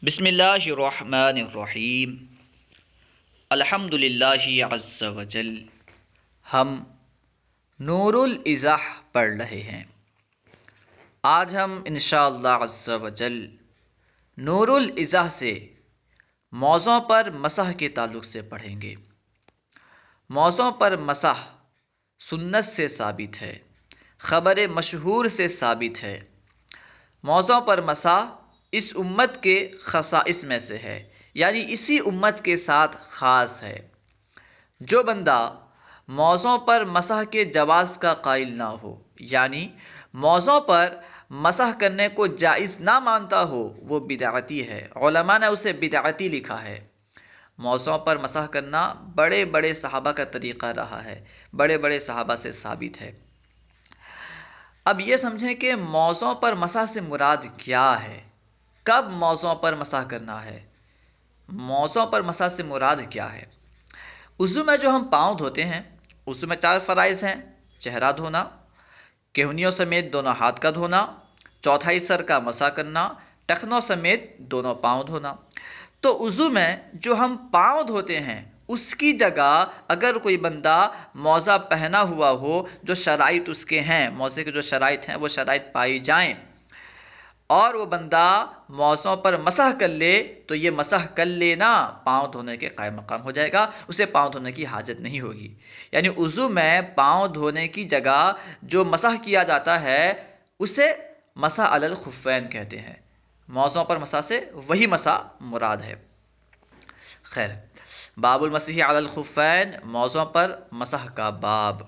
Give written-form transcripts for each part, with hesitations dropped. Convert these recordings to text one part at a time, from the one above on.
بسم اللہ الرحمن الرحیم الحمد للہ عز وجل۔ ہم نور الازح پڑھ رہے ہیں۔ آج ہم انشاءاللہ عز وجل نور الازح سے موضوع پر مسح کے تعلق سے پڑھیں گے۔ موضوع پر مسح سنت سے ثابت ہے، خبر مشہور سے ثابت ہے۔ موضوع پر مسح اس امت کے خصائص میں سے ہے، یعنی اسی امت کے ساتھ خاص ہے۔ جو بندہ موضوع پر مسح کے جواز کا قائل نہ ہو، یعنی موضوع پر مسح کرنے کو جائز نہ مانتا ہو، وہ بدعتی ہے۔ علماء نے اسے بدعتی لکھا ہے۔ موضوع پر مسح کرنا بڑے بڑے صحابہ کا طریقہ رہا ہے، بڑے بڑے صحابہ سے ثابت ہے۔ اب یہ سمجھیں کہ موضوع پر مسح سے مراد کیا ہے، کب موضوع پر مسح کرنا ہے، موضوع پر مسح سے مراد کیا ہے۔ وضو میں جو ہم پاؤں دھوتے ہیں، وضو میں 4 فرائض ہیں: چہرہ دھونا، کہنیوں سمیت دونوں ہاتھ کا دھونا، چوتھائی سر کا مسح کرنا، ٹخنوں سمیت دونوں پاؤں دھونا۔ تو وضو میں جو ہم پاؤں دھوتے ہیں اس کی جگہ اگر کوئی بندہ موزہ پہنا ہوا ہو، جو شرائط اس کے ہیں، موزے کے جو شرائط ہیں وہ شرائط پائی جائیں، اور وہ بندہ موزوں پر مسح کر لے، تو یہ مسح کر لینا پاؤں دھونے کے قائم مقام ہو جائے گا، اسے پاؤں دھونے کی حاجت نہیں ہوگی۔ یعنی وضو میں پاؤں دھونے کی جگہ جو مسح کیا جاتا ہے اسے مسح علی الخفین کہتے ہیں۔ موضوع پر مسح سے وہی مسح مراد ہے۔ خیر، باب المسح علی الخفین، موضوع پر مسح کا باب۔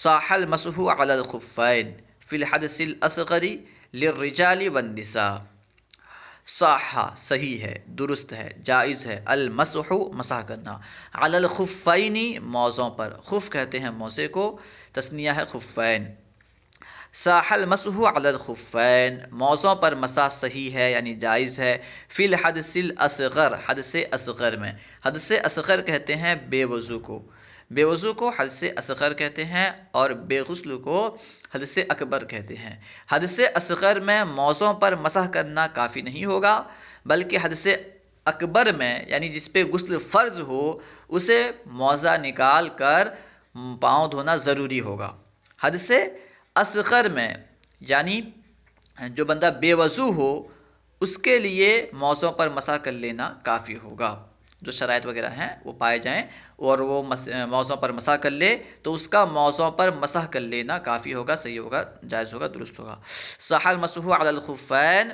صح المسح علی الخفین فی الحدث الاصغر للرجال والنساء۔ صح صحیح ہے، درست ہے، جائز ہے، المسح مسح کرنا، علی الخفین موضوع پر، خف کہتے ہیں موزے کو، تثنیہ ہے خفین۔ صح المسح علی الخفین، موضوع پر مسح صحیح ہے یعنی جائز ہے، فی الحدث الاصغر، حدث اصغر میں۔ حدث اصغر کہتے ہیں بے وضو کو، بے وضو کو حدث اصغر کہتے ہیں، اور بے غسل کو حدث اکبر کہتے ہیں۔ حدث اصغر میں موضوع پر مسح کرنا کافی نہیں ہوگا، بلکہ حدث اکبر میں یعنی جس پہ غسل فرض ہو اسے موزہ نکال کر پاؤں دھونا ضروری ہوگا۔ حدث اصغر میں یعنی جو بندہ بے وضو ہو اس کے لیے موضوع پر مسح کر لینا کافی ہوگا، جو شرائط وغیرہ ہیں وہ پائے جائیں اور وہ موضوع پر مسح کر لے تو اس کا موضوع پر مسح کر لینا کافی ہوگا، صحیح ہوگا، جائز ہوگا، درست ہوگا۔ صح المسح علی الخفین،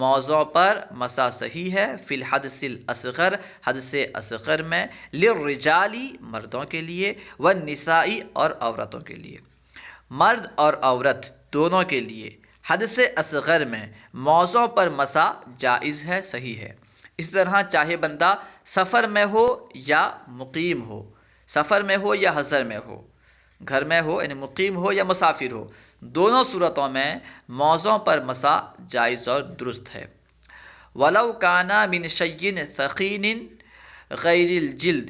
موضوع پر مسح صحیح ہے، فی الحدث الاصغر، حدث اصغر میں، للرجال مردوں کے لیے، والنساء اور عورتوں کے لیے، مرد اور عورت دونوں کے لیے حدث اصغر میں موضوع پر مسح جائز ہے، صحیح ہے۔ اس طرح چاہے بندہ سفر میں ہو یا مقیم ہو، سفر میں ہو یا حضر میں ہو، گھر میں ہو یعنی مقیم ہو یا مسافر ہو، دونوں صورتوں میں موضوع پر مسح جائز اور درست ہے۔ وَلَوْ كَانَ مِنْ شَيْءٍ ثَقِيلٍ غَيْرِ الْجِلْدِ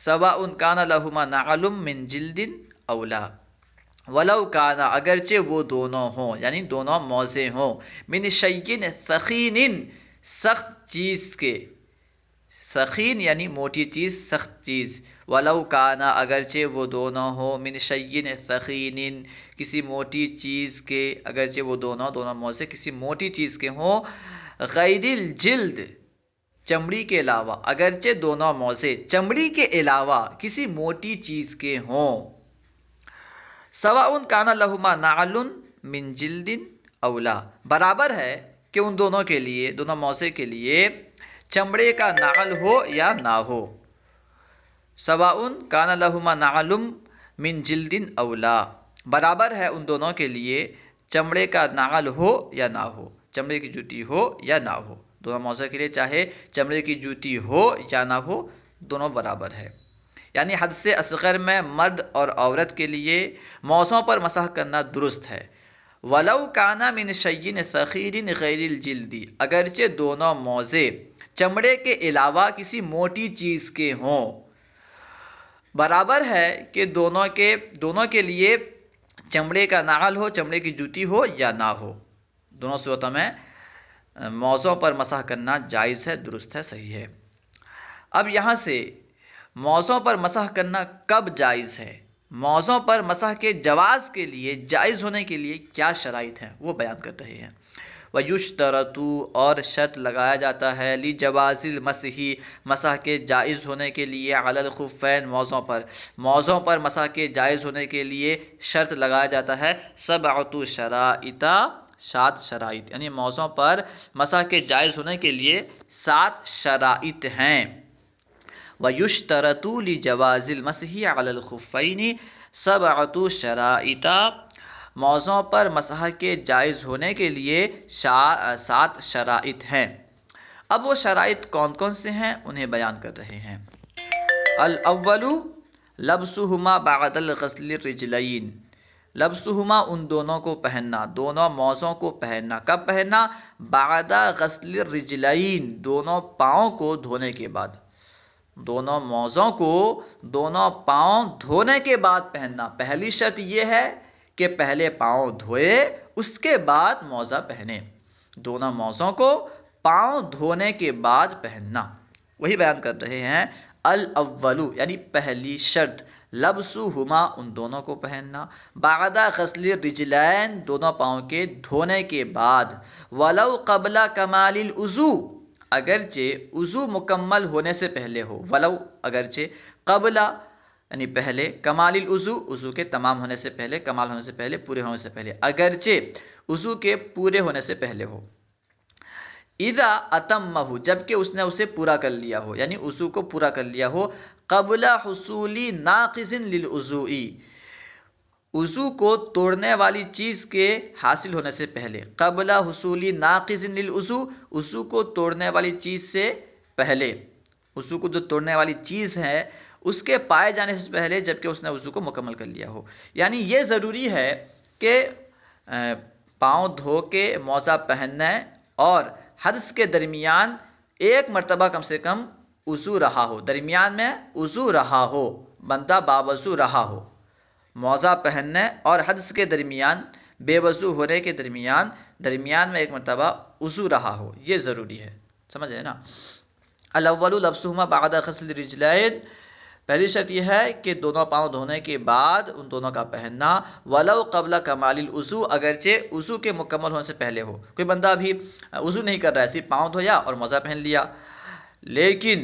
سَوَاءٌ كَانَ لَهُمَا نَعْلٌ مِنْ جِلْدٍ أَوْ لَا۔ وَلَوْ كَانَ اگرچہ وہ دونوں ہوں یعنی دونوں موزے ہوں، مِنْ شَيْءٍ ثَقِيلٍ سخت چیز کے، ثقیل یعنی موٹی چیز، سخت چیز، وَلَوْ كَانَ اگرچہ وہ دونوں ہوں، مِنْ شَيْءٍ ثَقِيلٍ کسی موٹی چیز کے، اگرچہ وہ دونوں موزے کسی موٹی چیز کے ہوں، غیر الجلد چمڑی کے علاوہ، اگرچہ دونوں موزے چمڑی کے علاوہ کسی موٹی چیز کے ہوں، سواء کان لہما نعل من جلد او لا، برابر ہے کہ ان دونوں کے لیے، دونوں موزے کے لیے چمڑے کا نعل ہو یا نہ ہو۔ سواء کان لہما نعل من جلد او لا، برابر ہے ان دونوں کے لیے چمڑے کا نعل ہو یا نہ ہو، چمڑے کی جوتی ہو یا نہ ہو، دونوں موزے کے لیے چاہے چمڑے کی جوتی ہو یا نہ ہو، دونوں برابر ہے۔ یعنی حدث اصغر میں مرد اور عورت کے لیے موضوع پر مسح کرنا درست ہے۔ وَلَوْ كَانَ مِنْ شَيْءٍ ثَقِيلٍ غَيْرِ الْجِلْدِ اگرچہ دونوں موزے چمڑے کے علاوہ کسی موٹی چیز کے ہوں، برابر ہے کہ دونوں کے لیے چمڑے کا نعل ہو، چمڑے کی جوتی ہو یا نہ ہو، دونوں صورتوں میں موزوں پر مسح کرنا جائز ہے، درست ہے، صحیح ہے۔ اب یہاں سے موزوں پر مسح کرنا کب جائز ہے، موزوں پر مسح کے جواز کے لیے، جائز ہونے کے لیے کیا شرائط ہیں، وہ بیان کر رہے ہیں۔ وَيُشْتَرَطُ اور شرط لگایا جاتا ہے، لِجَوَازِ الْمَسْحِ مسح کے جائز ہونے کے لیے، عَلَى الْخُفَّيْنِ موزوں پر مسح کے جائز ہونے کے لیے شرط لگایا جاتا ہے، سبعۃ شرائط 7 شرائط، یعنی موزوں پر مسح کے جائز ہونے کے لیے 7 شرائط ہیں۔ وَيُشْتَرَطُ لِجَوَازِ الْمَسْحِ عَلَى الْخُفَّيْنِ سبعۃ شرائط موزوں پر مسح کے جائز ہونے کے لیے 7 شرائط ہیں۔ اب وہ شرائط کون کون سے ہیں انہیں بیان کر رہے ہیں۔ الاول لبسہما بعد الغسل الرجلین، لبسہما ان دونوں کو پہننا، دونوں موزوں کو پہننا، کب پہننا؟ بعد غسل الرجلین دونوں پاؤں کو دھونے کے بعد، دونوں موزوں کو دونوں پاؤں دھونے کے بعد پہننا۔ پہلی شرط یہ ہے کہ پہلے پاؤں دھوئے اس کے بعد موزہ پہنے، دونوں موزوں کو پاؤں دھونے کے بعد پہننا، وہی بیان کر رہے ہیں۔ الاول یعنی پہلی شرط، لبسہما ان دونوں کو پہننا، بعد غسل الرجلین دونوں پاؤں کے دھونے کے بعد، ولو قبل کمال الوضو اگرچہ وضو مکمل ہونے سے پہلے ہو، ولو اگرچہ، قبل یعنی پہلے، کمال الوضو وضو کے تمام ہونے سے پہلے، کمال ہونے سے پہلے، پورے ہونے سے پہلے، اگرچہ وضو کے پورے ہونے سے پہلے ہو۔ اذا اتمہ جبکہ اس نے اسے پورا کر لیا ہو، یعنی وضو کو پورا کر لیا ہو، قبل حصول ناقض للوضوء وضو کو توڑنے والی چیز کے حاصل ہونے سے پہلے، قبل حصول ناقض للوضوء وضو کو توڑنے والی چیز سے پہلے، وضو کو جو توڑنے والی چیز ہے اس کے پائے جانے سے پہلے، جبکہ اس نے وضو کو مکمل کر لیا ہو۔ یعنی یہ ضروری ہے کہ پاؤں دھو کے موزہ پہننا اور حدث کے درمیان ایک مرتبہ کم سے کم وضو رہا ہو، درمیان میں وضو رہا ہو، بندہ باوضو رہا ہو، موزہ پہننے اور حدث کے درمیان، بے وضو ہونے کے درمیان میں ایک مرتبہ وضو رہا ہو، یہ ضروری ہے، سمجھ ہے نا۔ الاول لبسہما بعد غسل الرجلین پہلی شرط یہ ہے کہ دونوں پاؤں دھونے کے بعد ان دونوں کا پہننا، ولو قبل کمال الوضو اگرچہ وضو کے مکمل ہونے سے پہلے ہو۔ کوئی بندہ بھی وضو نہیں کر رہا ہے، صرف پاؤں دھویا اور موزہ پہن لیا، لیکن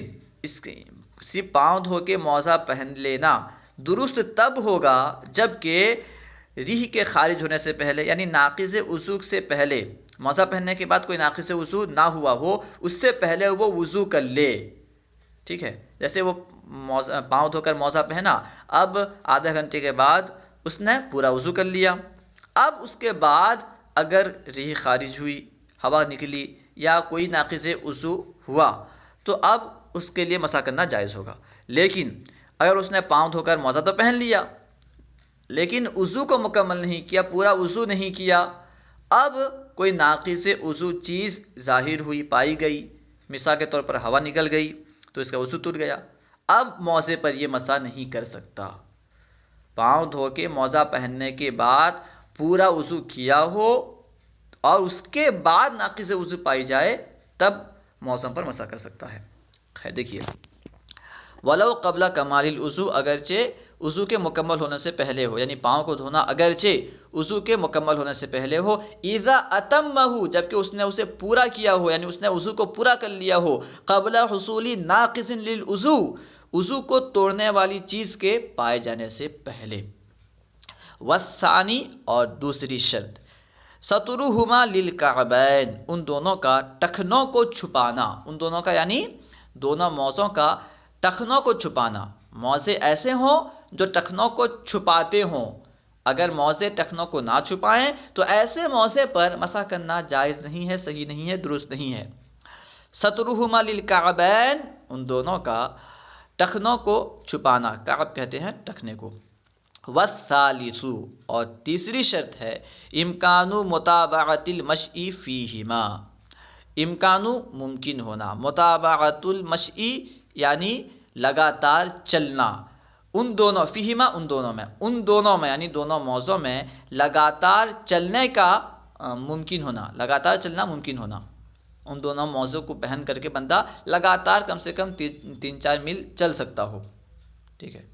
صرف پاؤں دھو کے موزہ پہن لینا درست تب ہوگا جب کہ ریح کے خارج ہونے سے پہلے، یعنی ناقض وضو سے پہلے، موزہ پہننے کے بعد کوئی ناقض وضو نہ ہوا ہو، اس سے پہلے وہ وضو کر لے، ٹھیک ہے۔ جیسے وہ پاؤں دھو کر موزہ پہنا، اب آدھے گھنٹے کے بعد اس نے پورا وضو کر لیا، اب اس کے بعد اگر ریح خارج ہوئی، ہوا نکلی یا کوئی ناقض وضو ہوا تو اب اس کے لیے مسح کرنا جائز ہوگا۔ لیکن اگر اس نے پاؤں دھو کر موزہ تو پہن لیا لیکن وضو کو مکمل نہیں کیا، پورا وضو نہیں کیا، اب کوئی ناقص وضو چیز ظاہر ہوئی، پائی گئی، مثال کے طور پر ہوا نکل گئی تو اس کا وضو ٹوٹ گیا، اب موزے پر یہ مسح نہیں کر سکتا۔ پاؤں دھو کے موزہ پہننے کے بعد پورا وضو کیا ہو اور اس کے بعد ناقص وضو پائی جائے تب موزوں پر مسح کر سکتا ہے۔ خیر دیکھیے، ولو قبل کمال الوضو اگرچہ وضو کے مکمل ہونے سے پہلے ہو، یعنی پاؤں کو دھونا اگرچہ وضو کے مکمل ہونے سے پہلے ہو، اذا اتمہ جبکہ اس نے اسے پورا کیا ہو، یعنی اس نے وضو کو پورا کر لیا ہو، قبل حصول ناقص للوضو وضو کو توڑنے والی چیز کے پائے جانے سے پہلے۔ والثانی اور دوسری شرط، سترہما للکعبین ان دونوں کا ٹخنوں کو چھپانا، ان دونوں کا یعنی دونوں موزوں کا ٹخنوں کو چھپانا، موزے ایسے ہوں جو ٹخنوں کو چھپاتے ہوں، اگر موزے ٹخنوں کو نہ چھپائیں تو ایسے موزے پر مسح کرنا جائز نہیں ہے، صحیح نہیں ہے، درست نہیں ہے۔ سترہما للکعبین ان دونوں کا ٹخنوں کو چھپانا، کعب کہتے ہیں ٹخنے کو۔ والثالث اور تیسری شرط ہے، امکان متابعۃ المشی فیہما امکان ممکن ہونا، متابعۃ المشی یعنی لگاتار چلنا، ان دونوں فیہما ان دونوں میں یعنی دونوں موزوں میں لگاتار چلنے کا ممکن ہونا، لگاتار چلنا ممکن ہونا۔ ان دونوں موزوں کو پہن کر کے بندہ لگاتار کم سے کم 3-4 میل چل سکتا ہو، ٹھیک ہے۔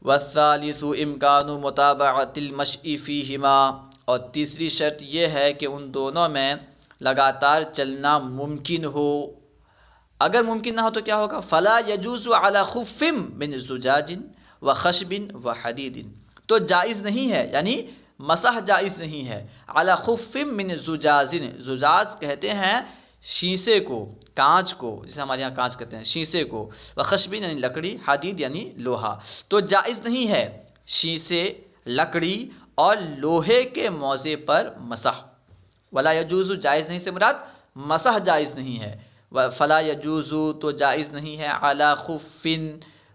والثالث امکان متابعۃ المشی فیہما، اور تیسری شرط یہ ہے کہ ان دونوں میں لگاتار چلنا ممکن ہو۔ اگر ممکن نہ ہو تو کیا ہوگا؟ فلا یجوز علی خف من زجاج و خشب و حدید، تو جائز نہیں ہے، یعنی مسح جائز نہیں ہے، علی خف من زجاج، زجاج کہتے ہیں شیشے کو، کانچ کو، جسے ہمارے یہاں کانچ کہتے ہیں، شیشے کو، و خشب یعنی لکڑی، حدید یعنی لوہا، تو جائز نہیں ہے شیشے، لکڑی اور لوہے کے موزے پر مسح۔ ولا یجوز جائز نہیں سے مراد مسح جائز نہیں ہے، فلا یجوز تو جائز نہیں ہے، علی خف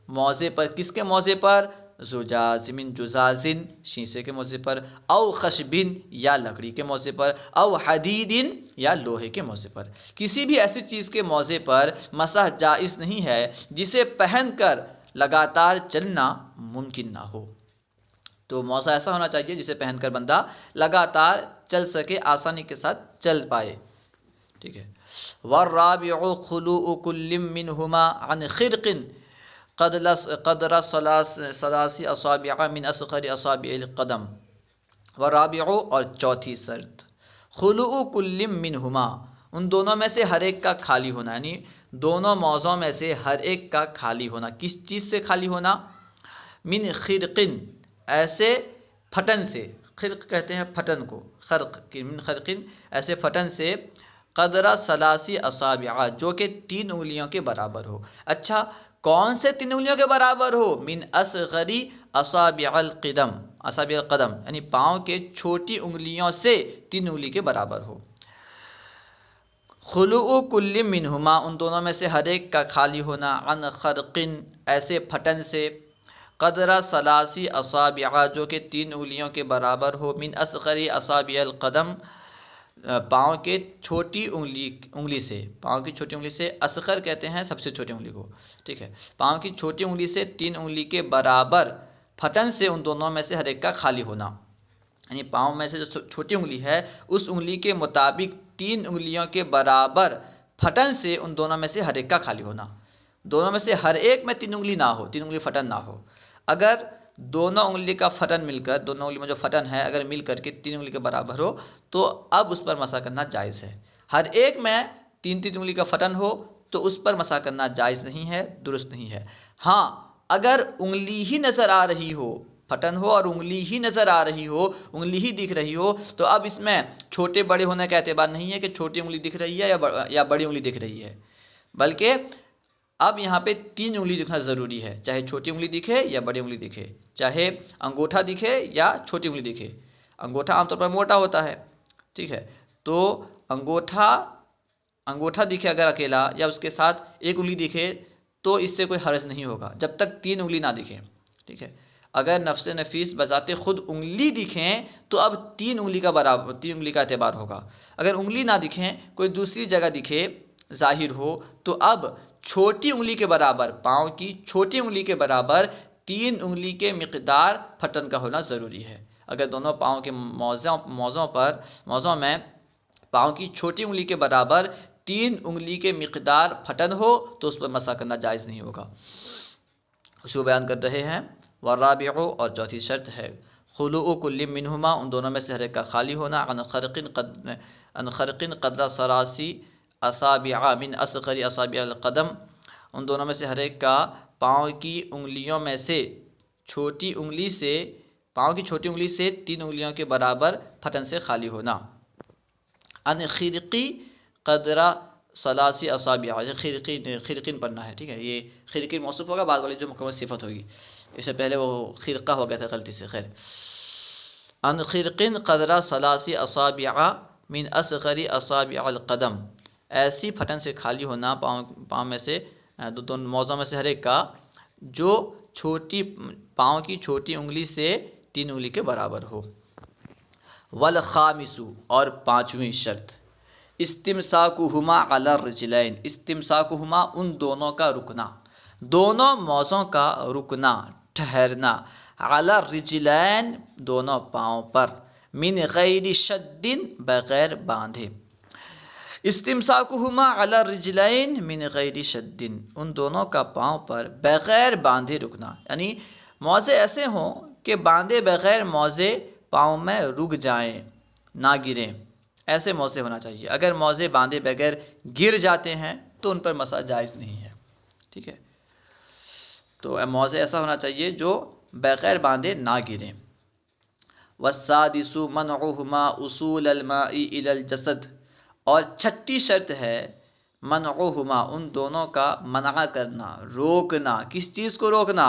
موزے پر، کس کے موزے پر؟ زجاج من جزازن شیشے کے موزے پر، او خشبن یا لکڑی کے موزے پر، او حدید یا لوہے کے موزے پر، کسی بھی ایسی چیز کے موزے پر مسح جائز نہیں ہے جسے پہن کر لگاتار چلنا ممکن نہ ہو۔ تو موزہ ایسا ہونا چاہیے جسے پہن کر بندہ لگاتار چل سکے، آسانی کے ساتھ چل پائے، ٹھیک ہے۔ والرابع خلوء كل منهما عن خرق قدر ثلاث اصابع من اصغر اصابع القدم۔ والرابع اور چوتھی شرط، خلوء كل منهما، ان دونوں میں سے ہر ایک کا خالی ہونا، یعنی دونوں موزوں میں سے ہر ایک کا خالی ہونا۔ کس چیز سے خالی ہونا؟ من خرقن، ایسے پھٹن سے، خرق کہتے ہیں پھٹن کو، خرق من خرقن، ایسے پھٹن سے، قدر ثلاثی اصابع، جو کہ 3 انگلیوں کے برابر ہو۔ اچھا کون سے 3 انگلیوں کے برابر ہو؟ من اصغری اصابع القدم، اصابع القدم یعنی پاؤں کے چھوٹی انگلیوں سے 3 انگلی کے برابر ہو۔ خلوء کل منہما، ان دونوں میں سے ہر ایک کا خالی ہونا، عن خرقن، ایسے پھٹن سے، قدر ثلاثی اصابع، جو کہ 3 انگلیوں کے برابر ہو، من اصغری اصابع القدم، پاؤں کے چھوٹی انگلی سے، پاؤں کی چھوٹی انگلی سے، اصغر کہتے ہیں سب سے چھوٹی انگلی کو، ٹھیک ہے، پاؤں کی چھوٹی انگلی سے 3 انگلی کے برابر پھٹن سے ان دونوں میں سے ہر ایک کا خالی ہونا، یعنی پاؤں میں سے جو چھوٹی انگلی ہے اس انگلی کے مطابق 3 انگلیوں کے برابر پھٹن سے ان دونوں میں سے ہر ایک کا خالی ہونا۔ دونوں میں سے ہر ایک میں 3 انگلی نہ ہو، 3 انگلی پھٹن نہ ہو۔ اگر دونوں انگلی کا پھٹن مل کر، دونوں انگلی میں جو پھٹن ہے اگر مل کر کے 3 انگلی کے برابر ہو تو اب اس پر مسح کرنا جائز ہے۔ ہر ایک میں 3 انگلی کا پھٹن ہو تو اس پر مسح کرنا جائز نہیں ہے، درست نہیں ہے۔ ہاں اگر انگلی ہی نظر آ رہی ہو، پھٹن ہو اور انگلی ہی نظر آ رہی ہو، انگلی ہی دکھ رہی ہو، تو اب اس میں چھوٹے بڑے ہونے کا اعتبار نہیں ہے کہ چھوٹی انگلی دکھ رہی ہے یا بڑی انگلی دکھ رہی ہے، بلکہ اب یہاں پہ 3 انگلی دکھنا ضروری ہے، چاہے چھوٹی انگلی دکھے یا بڑی انگلی دکھے، چاہے انگوٹھا دکھے یا چھوٹی انگلی دکھے۔ انگوٹھا عام طور پر موٹا ہوتا ہے، ٹھیک ہے، تو انگوٹھا دکھے اگر اکیلا یا اس کے ساتھ ایک انگلی دکھے تو اس سے کوئی حرج نہیں ہوگا جب تک 3 انگلی نہ دکھیں، ٹھیک ہے۔ اگر نفس نفیس بذات خود انگلی دکھیں تو اب 3 انگلی کا اعتبار ہوگا۔ اگر انگلی نہ دکھیں، کوئی دوسری جگہ دکھے، ظاہر ہو، تو اب چھوٹی انگلی کے برابر، پاؤں کی چھوٹی انگلی کے برابر 3 انگلی کے مقدار پھٹن کا ہونا ضروری ہے۔ اگر دونوں پاؤں کے موزوں میں پاؤں کی چھوٹی انگلی کے برابر 3 انگلی کے مقدار پھٹن ہو تو اس پر مسح کرنا جائز نہیں ہوگا۔ اس کو بیان کر رہے ہیں، والرابع اور چوتھی شرط ہے، خلوء کل منہما، ان دونوں میں سے ہر ایک کا خالی ہونا، عن خرقن قدر ثلاثی اصابع من اصغر اصابع القدم، ان دونوں میں سے ہر ایک کا پاؤں کی انگلیوں میں سے چھوٹی انگلی سے، پاؤں کی چھوٹی انگلی سے 3 انگلیوں کے برابر پھٹن سے خالی ہونا۔ ان خرقی قدر ثلاثی اصابع، خرقین پڑھنا ہے، ٹھیک ہے، یہ خرقین موصوف ہوگا، بعد والی جو مکمل صفت ہوگی، اس سے پہلے وہ خرقہ ہو گیا تھا غلطی سے، خیر۔ ان خرقین قدر ثلاثی اصابع من اصغر اصابع القدم، ایسی پھٹن سے خالی ہونا پاؤں میں سے، دونوں موزوں میں سے ہر ایک کا، جو پاؤں کی چھوٹی انگلی سے 3 انگلی کے برابر ہو۔ والخامس اور 5ویں شرط، استمساکہما علی الرجلین، استمساکہما ان دونوں کا رکنا، دونوں موزوں کا رکنا، ٹھہرنا، علی الرجلین دونوں پاؤں پر، من غیر شد بغیر باندھے، استمساکہما علی الرجلین من غیر شد، ان دونوں کا پاؤں پر بغیر باندھے رکنا، یعنی موزے ایسے ہوں کہ باندھے بغیر موزے پاؤں میں رک جائیں، نہ گریں، ایسے موزے ہونا چاہیے۔ اگر موزے باندھے بغیر گر جاتے ہیں تو ان پر مسح جائز نہیں ہے، ٹھیک ہے۔ تو موزے ایسا ہونا چاہیے جو بغیر باندھے نہ گریں۔ والسادس منعہما اصول الماء الی الجسد، اور چھٹی شرط ہے منعہما، ان دونوں کا منع کرنا، روکنا۔ کس چیز کو روکنا؟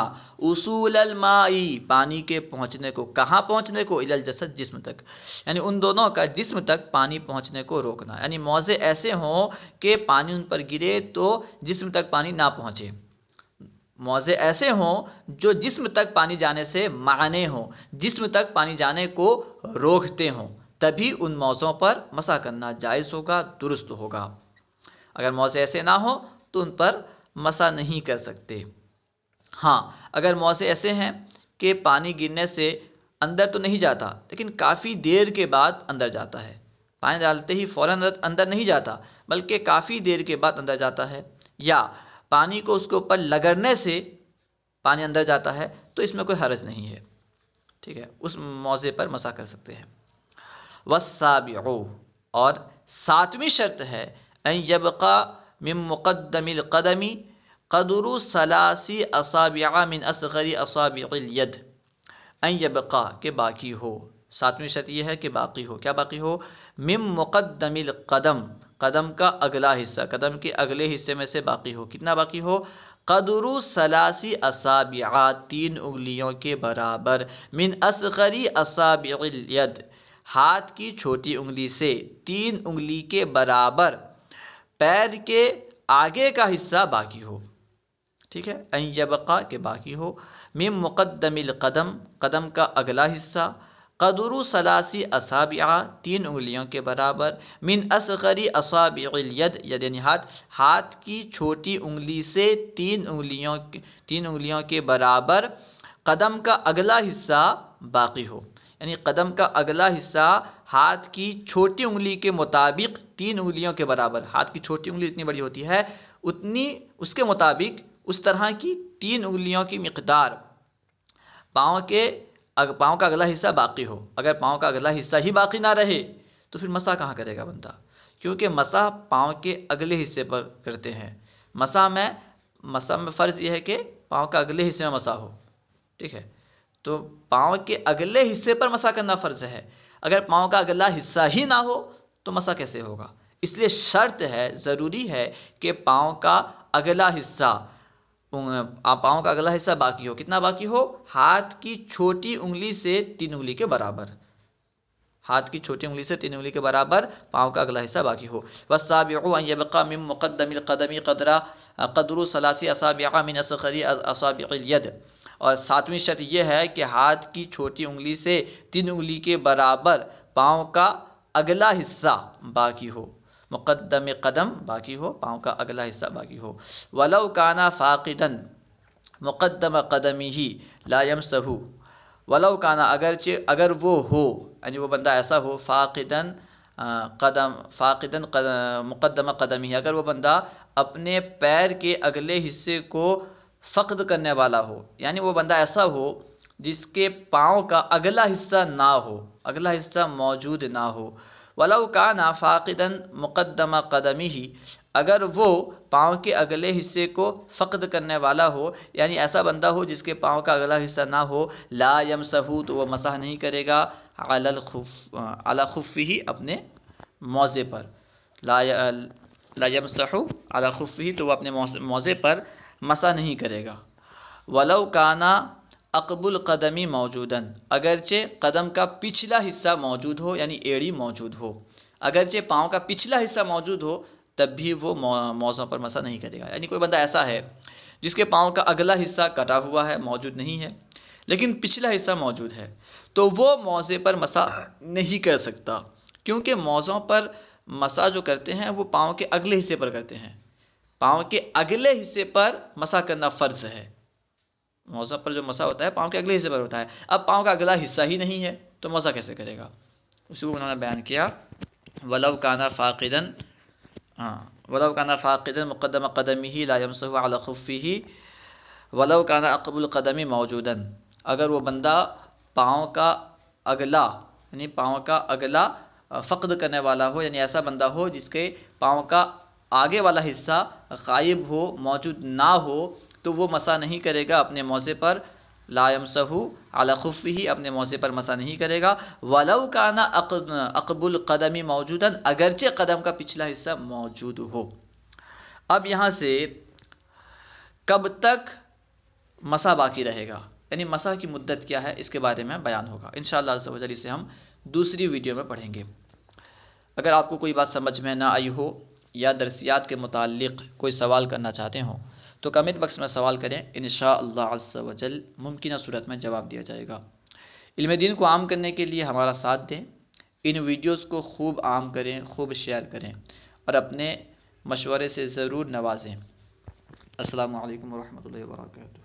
اصول الماء، پانی کے پہنچنے کو۔ کہاں پہنچنے کو؟ الی الجسد، جسم تک، یعنی ان دونوں کا جسم تک پانی پہنچنے کو روکنا، یعنی موزے ایسے ہوں کہ پانی ان پر گرے تو جسم تک پانی نہ پہنچے، موزے ایسے ہوں جو جسم تک پانی جانے سے مانع ہوں، جسم تک پانی جانے کو روکتے ہوں، تبھی ان موزوں پر مسح کرنا جائز ہوگا، درست ہوگا۔ اگر موزے ایسے نہ ہوں تو ان پر مسح نہیں کر سکتے۔ ہاں، اگر موزے ایسے ہیں کہ پانی گرنے سے اندر تو نہیں جاتا لیکن کافی دیر کے بعد اندر جاتا ہے، پانی ڈالتے ہی فوراً اندر نہیں جاتا بلکہ کافی دیر کے بعد اندر جاتا ہے، یا پانی کو اس کے اوپر لگڑنے سے پانی اندر جاتا ہے، تو اس میں کوئی حرج نہیں ہے، ٹھیک ہے، اس موضع پر مسح کر سکتے ہیں۔ والسابع، اور ساتویں شرط ہے ان یبقى من مقدم القدم قدر ثلاث اصابع من اصغر اصابع الید، ان یبقى، کہ باقی ہو، ساتویں شرط یہ ہے کہ باقی ہو۔ کیا باقی ہو؟ من مقدم القدم، قدم کا اگلا حصہ، قدم کے اگلے حصے میں سے باقی ہو۔ کتنا باقی ہو؟ قدر ثلاث اصابع، تین انگلیوں کے برابر، من اصغر اصابع الید، ہاتھ کی چھوٹی انگلی سے، تین انگلی کے برابر پیر کے آگے کا حصہ باقی ہو، ٹھیک ہے۔ ان یبقى، کہ باقی ہو، من مقدم القدم، قدم کا اگلا حصہ، قدر ثلاث اصابع، تین انگلیوں کے برابر، من اصغر اصابع الید، یعنی ہاتھ کی چھوٹی انگلی سے تین انگلیوں کے برابر قدم کا اگلا حصہ باقی ہو، یعنی قدم کا اگلا حصہ ہاتھ کی چھوٹی انگلی کے مطابق تین انگلیوں کے برابر، ہاتھ کی چھوٹی انگلی اتنی بڑی ہوتی ہے، اتنی اس کے مطابق اس طرح کی تین انگلیوں کی مقدار پاؤں کا اگلا حصہ باقی ہو۔ اگر پاؤں کا اگلا حصہ ہی باقی نہ رہے تو پھر مسح کہاں کرے گا بندہ؟ کیونکہ مسح پاؤں کے اگلے حصے پر کرتے ہیں۔ مسح میں فرض یہ ہے کہ پاؤں کا اگلے حصے میں مسح ہو، ٹھیک ہے، تو پاؤں کے اگلے حصے پر مسح کرنا فرض ہے۔ اگر پاؤں کا اگلا حصہ ہی نہ ہو تو مسح کیسے ہوگا؟ اس لیے شرط ہے، ضروری ہے کہ پاؤں کا اگلا حصہ باقی ہو۔ کتنا باقی ہو؟ ہاتھ کی چھوٹی انگلی سے تین انگلی کے برابر، ہاتھ کی چھوٹی انگلی سے تین انگلی کے برابر پاؤں کا اگلا حصہ باقی ہو۔ والسابع ان يبقى من مقدم القدم قدر ثلاث اصابع من اصغر اصابع الید، اور ساتویں شرط یہ ہے کہ ہاتھ کی چھوٹی انگلی سے تین انگلی کے برابر پاؤں کا اگلا حصہ باقی ہو، مقدم قدم باقی ہو، پاؤں کا اگلا حصہ باقی ہو۔ ولو کان فاقدا مقدم قدمہ لا یمسح، ولو کان، اگر وہ ہو، یعنی وہ بندہ ایسا ہو، فاقدا مقدم قدمہ، اگر وہ بندہ اپنے پیر کے اگلے حصے کو فقد کرنے والا ہو، یعنی وہ بندہ ایسا ہو جس کے پاؤں کا اگلا حصہ نہ ہو، اگلا حصہ موجود نہ ہو۔ ولو کان فاقدا مقدم قدمہ، اگر وہ پاؤں کے اگلے حصے کو فقد کرنے والا ہو، یعنی ایسا بندہ ہو جس کے پاؤں کا اگلا حصہ نہ ہو، لا یمسح، تو وہ مسح نہیں کرے گا، علی خفہ، اپنے موزے پر، لا یمسح علی خفہ، تو وہ اپنے موزے پر مسح نہیں کرے گا۔ ولو کان عقب القدم موجودا، اگرچہ قدم کا پچھلا حصہ موجود ہو، یعنی ایڑی موجود ہو، اگرچہ پاؤں کا پچھلا حصہ موجود ہو تب بھی وہ موزوں پر مسح نہیں کرے گا۔ یعنی کوئی بندہ ایسا ہے جس کے پاؤں کا اگلا حصہ کٹا ہوا ہے، موجود نہیں ہے، لیکن پچھلا حصہ موجود ہے، تو وہ موزے پر مسح نہیں کر سکتا، کیونکہ موزوں پر مسح جو کرتے ہیں وہ پاؤں کے اگلے حصے پر کرتے ہیں، پاؤں کے اگلے حصے پر مسح کرنا فرض ہے۔ موزوں پر جو مسح ہوتا ہے پاؤں کے اگلے حصے پر ہوتا ہے، اب پاؤں کا اگلا حصہ ہی نہیں ہے تو مسح کیسے کرے گا؟ اسی کو انہوں نے بیان کیا، ولو کان فاقدا ہاں، ولو کان فاقدا مقدم قدمه لا يمسح على خفه ولو کان عقب القدم موجودا، اگر وہ بندہ پاؤں کا اگلا یعنی پاؤں کا اگلا فقد کرنے والا ہو، یعنی ایسا بندہ ہو جس کے پاؤں کا آگے والا حصہ غائب ہو، موجود نہ ہو، تو وہ مسح نہیں کرے گا اپنے موزے پر، لا یمسح علی خفہ، اپنے موزے پر مسح نہیں کرے گا، ولو کان عقب القدم موجودا، اگرچہ قدم کا پچھلا حصہ موجود ہو۔ اب یہاں سے کب تک مسح باقی رہے گا، یعنی مسح کی مدت کیا ہے، اس کے بارے میں بیان ہوگا انشاءاللہ عز و جل، اسے ہم دوسری ویڈیو میں پڑھیں گے۔ اگر آپ کو کوئی بات سمجھ میں نہ آئی ہو یا درسیات کے متعلق کوئی سوال کرنا چاہتے ہوں تو کمنٹ باکس میں سوال کریں، انشاءاللہ عز و جل ممکنہ صورت میں جواب دیا جائے گا۔ علم دین کو عام کرنے کے لیے ہمارا ساتھ دیں، ان ویڈیوز کو خوب عام کریں، خوب شیئر کریں اور اپنے مشورے سے ضرور نوازیں۔ السلام علیکم ورحمۃ اللہ وبرکاتہ۔